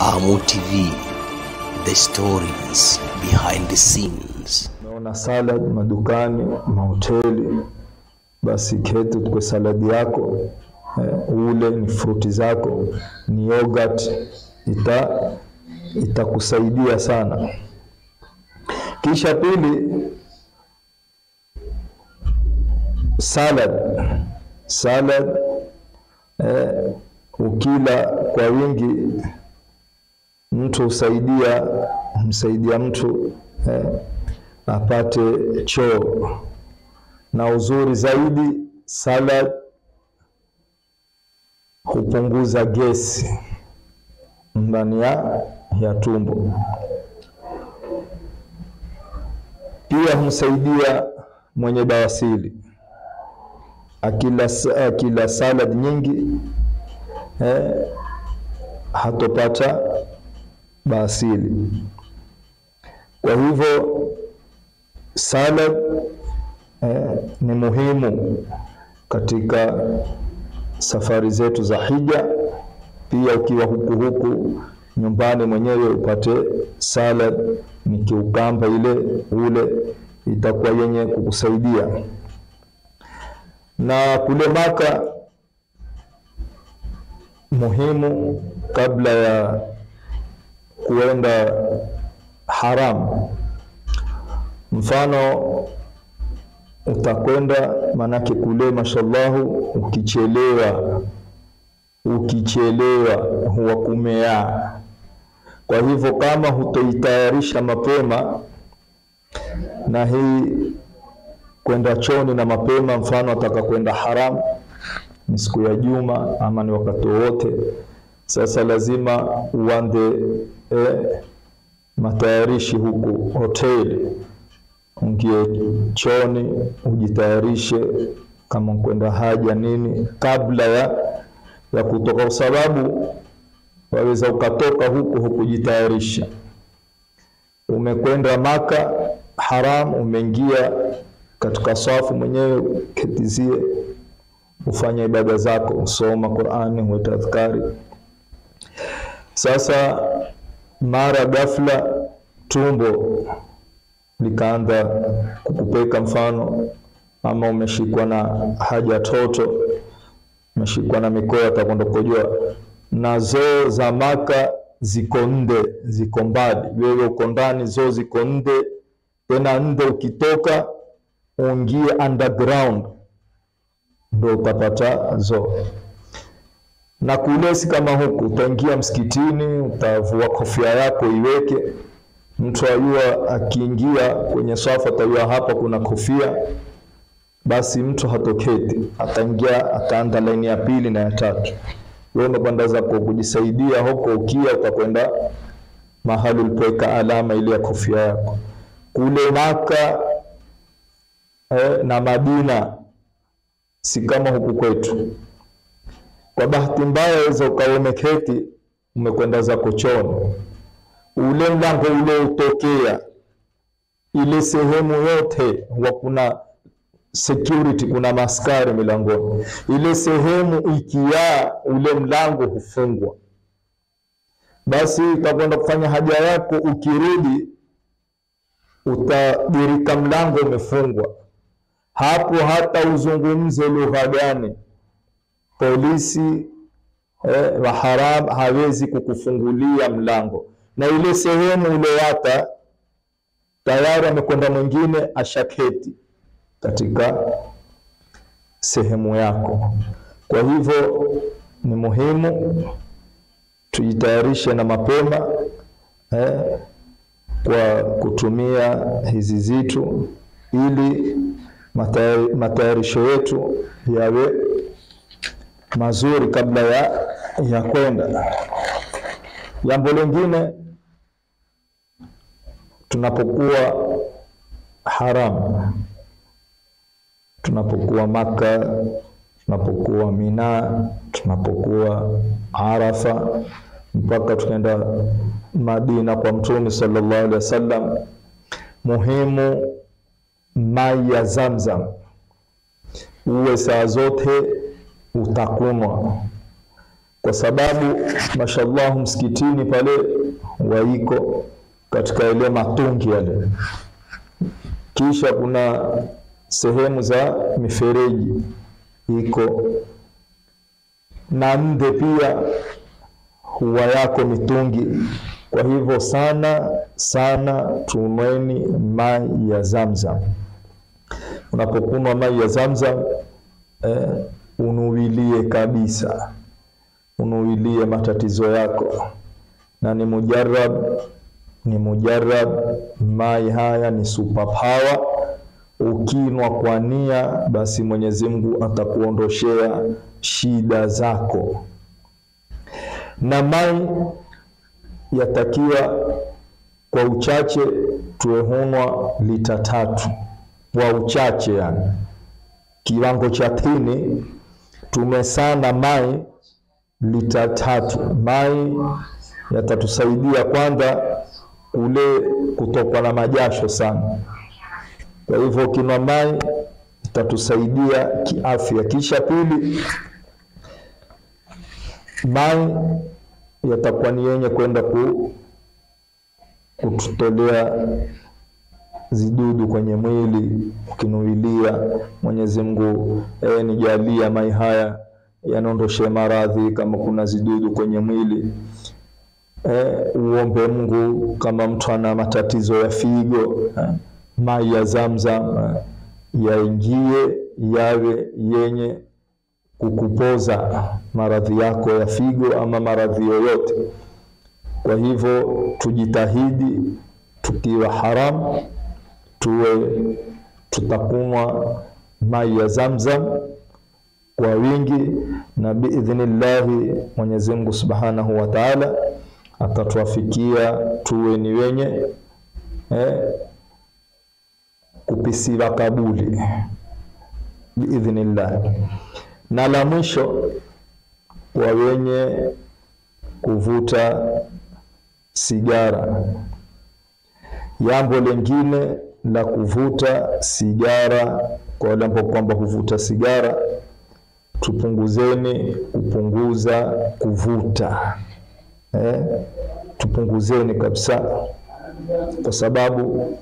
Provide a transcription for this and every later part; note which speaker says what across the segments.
Speaker 1: Amu TV, the stories behind the scenes.
Speaker 2: Naona salad madukani, mahoteli, basi ketu kwa saladi yako, ule ni fruti zako, ni yogurt, itakusaidia sana. Kisha pili, salad ukila kwa wingi mtu humsaidia mtu apate choo. Na uzuri zaidi, salad hupunguza gesi ndani ya tumbo. Pia humsaidia mwenye bawasiri. Akila salad nyingi hatopata bawasiri. Kwa hivyo salad ni muhimu katika safari zetu za hija. Pia ukiwa huku nyumbani mwenyewe upate salad, ni kiukamba ule itakuwa yenye kukusaidia. Na kule Maka muhimu kabla ya kuenda haram. Mfano utakwenda, manake kule mashallahu ukichelewa huwa kumea. Kwa hivyo kama hutoitayarisha mapema, na hii kwenda choni na mapema, mfano ataka kwenda haram ni siku ya Juma ama ni wakati wote, sasa lazima uanze matayarishi huku hoteli, ungie choni ujitayarishe kama kwenda haja nini kabla ya kutoka, kwa sababu waweza ukatoka hukujitayarisha. Umekwenda Maka haram, umeingia katika safu mwenyewe, ketizie ufanye ibada zako, usoma Qur'ani, uweke adhkari. Sasa mara ghafla tumbo likaanza kukupeka, mfano ama umeshikwa na haja toto, umeshikwa na mikoa utakwenda kujua, na zoo za Maka ziko mbali, wewe uko ndani, zoo ziko nde, tena nde ukitoka uingie underground ndio utapata zoo. Na kulesi kama huku utaingia msikitini, utavua kofia yako iweke, mtu ayua akiingia kwenye swafa atayua hapa kuna kofia, basi mtu hatoketi, ataingia ataanza laini ya pili na ya tatu. Wewe unakwenda zako kujisaidia huko, ukia utakwenda mahali ulipoweka alama ile ya kofia yako. Kule Maka na Madina si kama huku kwetu. Kwa bahati mbaya waweza ukawa umeketi umekwenda zako chooni, ule mlango ule utokea ile sehemu yote wa kuna security, kuna maskari milangoni, ile sehemu ikia ule mlango hufungwa. Basi utakwenda kufanya haja yako, ukirudi utadirika mlango umefungwa. Hapo hata uzungumze lugha gani, polisi wa haram hawezi kukufungulia mlango. Na ile sehemu uliyowata tayari amekwenda mwingine ashaketi katika sehemu yako. Kwa hivyo ni muhimu tujitayarishe na mapema kwa kutumia hizi zitu, ili matayarisho yetu yawe mazuri kabla ya kwenda. Jambo lingine, tunapokuwa haram, tunapokuwa Maka, tunapokuwa Mina, tunapokuwa Arafa, mpaka tukaenda Madina kwa Mtume sallallahu alaihi wasallam, muhimu maji ya Zamzam uwe saa zote utakunwa. kwa sababu mashallah msikitini pale waiko katika ile matungi yale, kisha kuna sehemu za mifereji iko na nde pia huwa yako mitungi. Kwa hivyo sana tunyweni maji ya Zamzam. Unapokunywa maji ya Zamzam unuilie kabisa, unuilie matatizo yako, na ni mujarrab. Maji haya ni superpower. Ukinwa kwa nia, basi Mwenyezi Mungu atakuondoshea shida zako. Na maji yatakiwa kwa uchache tuwe hunwa lita 3 kwa uchache, yani kiwango cha tini tumesana maji lita 3. Maji yatatusaidia kwanza kule kutokwa na majasho sana. Kwa hivyo kinywa maji itatusaidia kiafya. Kisha pili, maji yatakuwa ni yenye kwenda kututolea zidudu kwenye mwili. Ukinuilia, Mwenyezi Mungu nijalia maji haya yanaondoshe maradhi kama kuna zidudu kwenye mwili. Uombe Mungu kama mtu ana matatizo ya figo, maji ya Zamzam yaingie yawe yenye kukupoza maradhi yako ya figo ama maradhi yoyote. Kwa hivyo tujitahidi, tukiwa haram tutakunywa maji ya Zamzam kwa wingi, na biidhnillahi Mwenyezi Mungu Subhanahu wa Ta'ala atatuafikia tuwe ni wenye kupisiwa kabuli biidhnillah. Na la mwisho, kwa wenye kuvuta sigara. Jambo lingine la kuvuta sigara, kwa wale ambao kwamba kuvuta sigara, tupunguzeni kupunguza kuvuta. Tupunguzeni kabisa, kwa sababu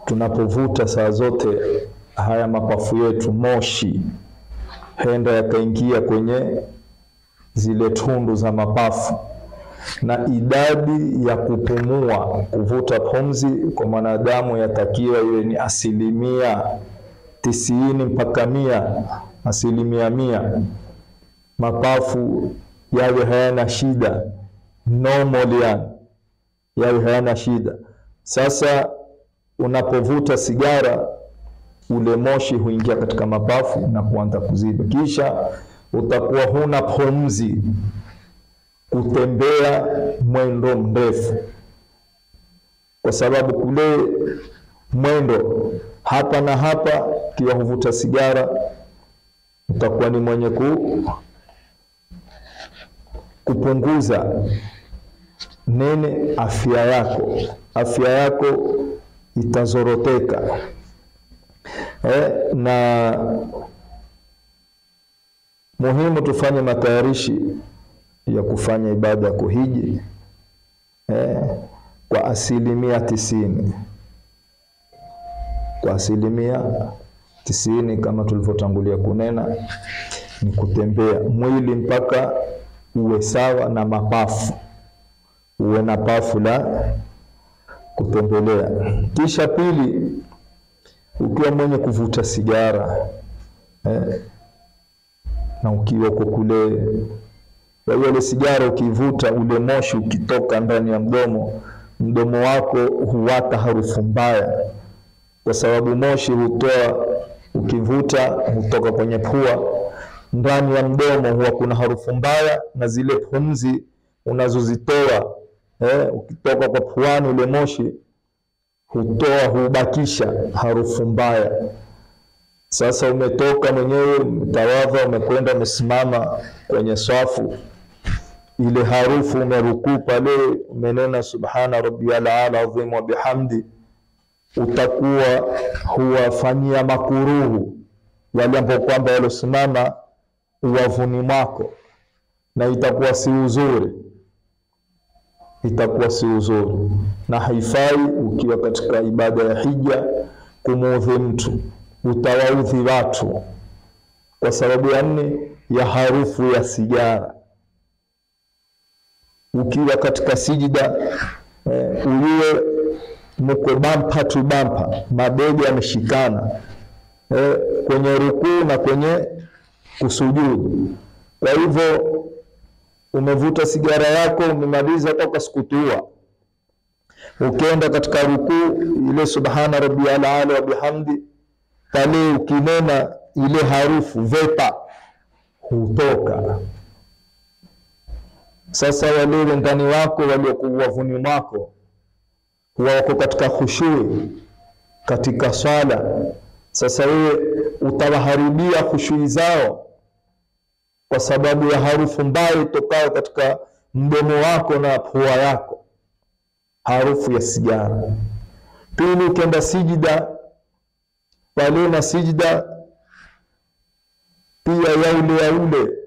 Speaker 2: tunapovuta saa zote haya mapafu yetu, moshi henda yakaingia kwenye zile tundu za mapafu, na idadi ya kupumua, kuvuta pumzi kwa mwanadamu yatakiwa iwe ni 90 mpaka 100%. Mapafu yawe hayana shida, normal, yawe hayana shida. Sasa unapovuta sigara, ule moshi huingia katika mapafu na kuanza kuziba, kisha utakuwa huna pumzi kutembea mwendo mrefu, kwa sababu kule mwendo hapa na hapa, kiwa huvuta sigara utakuwa ni mwenye kupunguza nene afya yako itazoroteka. Na muhimu tufanye matayarishi ya kufanya ibada ya kuhiji kwa 90%. Kwa 90% kama tulivyotangulia kunena, ni kutembea mwili mpaka uwe sawa na mapafu, uwe na pafu la kutembelea. Kisha pili, ukiwa mwenye kuvuta sigara na ukiwa kule, ile sigara ukivuta, ule moshi ukitoka ndani ya mdomo wako huwata harufu mbaya, kwa sababu moshi ukivuta hutoka kwenye pua, ndani ya mdomo huwa kuna harufu mbaya, na zile pumzi unazozitoa ukitoka kwa puani, ule moshi hubakisha harufu mbaya. Sasa umetoka mwenyewe mtawadha, umekwenda umesimama kwenye swafu, ile harufu umerukuu pale, umenena subhana rabbiyal azim wa bihamdi, utakuwa huwafanyia makuruhu wale ambao kwamba walosimama uwavuni mwako, na itakuwa si uzuri, na haifai ukiwa katika ibada ya hija kumuudhi mtu. Utawaudhi watu kwa sababu ya nini? Ya harufu ya sigara. Ukiwa katika sijida uliwe mko bampa tu bampa, mabega yameshikana kwenye rukuu na kwenye kusujudu. Kwa hivyo umevuta sigara yako, umemaliza toka sikutua, ukienda katika rukuu ile subhana rabbiyal ala wa bihamdi, pale ukinena ile harufu vepa hutoka. Sasa wale wendani wako waliokuwavuni mwako wako katika khushui katika swala, sasa wewe utawaharibia khushui zao kwa sababu ya harufu mbaya itokayo katika mdomo wako na pua yako, harufu ya sigara. Pili, ukienda sijida, pale na sijida pia ya ule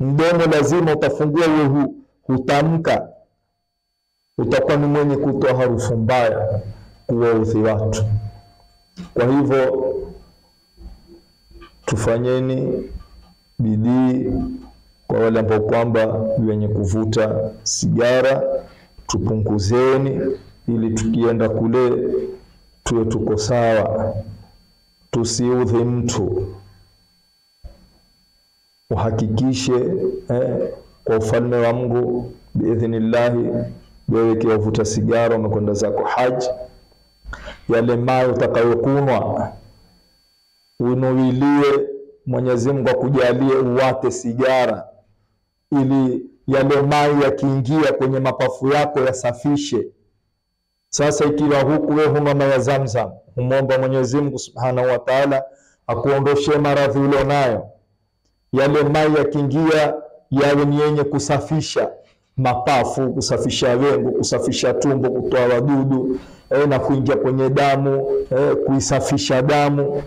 Speaker 2: mdomo lazima utafungua wewe hutamka, utakuwa ni mwenye kutoa harufu mbaya kuwaudhi watu. Kwa hivyo tufanyeni bidii kwa wale ambao kwamba wenye kuvuta sigara, tupunguzeni ili tukienda kule tuwe tuko sawa, tusiudhi mtu. Uhakikishe kwa ufalme wa Mungu biidhnillah, wewe kiwavuta sigara umekwenda zako haji, yale maji utakayokunwa unuilie Mwenyezi Mungu akujalie uwate sigara, ili yale maji yakiingia kwenye mapafu yako yasafishe. Sasa ikiwa huku wewe huna maji ya Zamzam, umuomba Mwenyezi Mungu Subhanahu wa Ta'ala akuondoshe maradhi ulionayo, yale maji yakiingia yawe ni yenye kusafisha mapafu, kusafisha wengo, kusafisha tumbo, kutoa wadudu na kuingia kwenye damu, kuisafisha damu.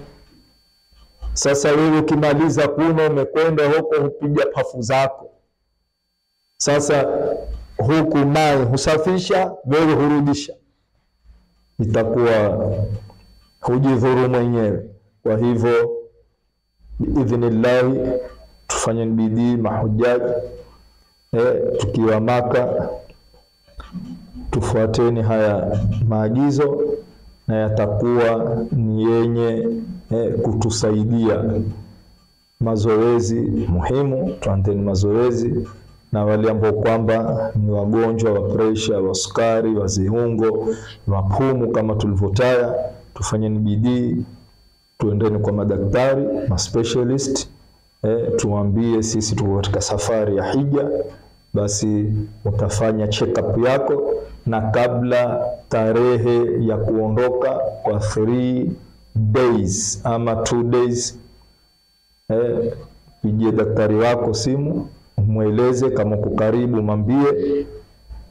Speaker 2: Sasa wewe ukimaliza kunywa umekwenda huko hupiga pafu zako. Sasa huku maji husafisha, wewe hurudisha, itakuwa hujidhuru mwenyewe. Kwa hivyo biidhnillah tufanye bidii mahujaji, tukiwa Maka tufuateni haya maagizo, na yatakuwa ni yenye kutusaidia. Mazoezi muhimu, tuanzeni mazoezi. Na wale ambao kwamba ni wagonjwa wa pressure, wa sukari, wa ziungo, wa pumu kama tulivyotaya, tufanyeni bidii, tuendeni kwa madaktari, ma specialist, tuambie sisi tuko katika safari ya hija, basi utafanya check up yako, na kabla tarehe ya kuondoka kwa 3 days ama 2 days, pigie daktari wako simu, umweleze kama uko karibu, mwambie,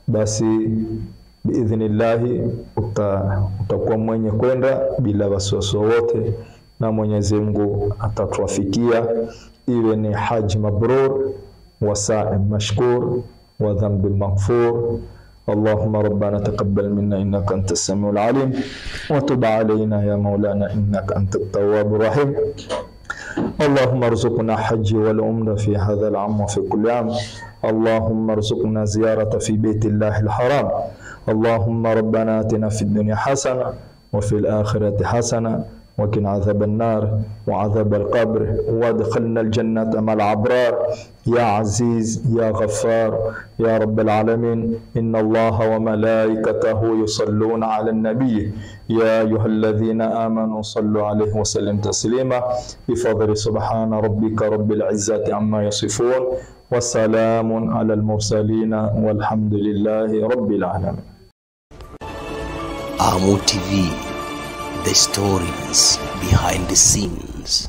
Speaker 2: basi biidhnillah utakuwa mwenye kwenda bila wasiwasi wote, na Mwenyezi Mungu atatuafikia iwe ni haji mabrur wa sa'im mashkur wa dhanbi maghfur. اللهم ربنا تقبل منا إنك أنت السميع العليم وتب علينا يا مولانا إنك أنت التواب الرحيم. اللهم ارزقنا حج والعمرة في هذا العام وفي كل عام. اللهم ارزقنا زيارة في بيت الله الحرام. اللهم ربنا آتنا في الدنيا حسنة وفي الآخرة حسنة وقنا عذاب النار وعذاب القبر وادخلنا الجنة مع الأبرار يا عزيز يا غفار يا رب العالمين. إن الله وملائكته يصلون على النبي يا أيها الذين آمنوا صلوا عليه وسلم تسليما. بفضل سبحان ربك رب العزة عما يصفون وسلام على المرسلين والحمد لله رب العالمين.
Speaker 1: AMO TV, the stories behind the scenes.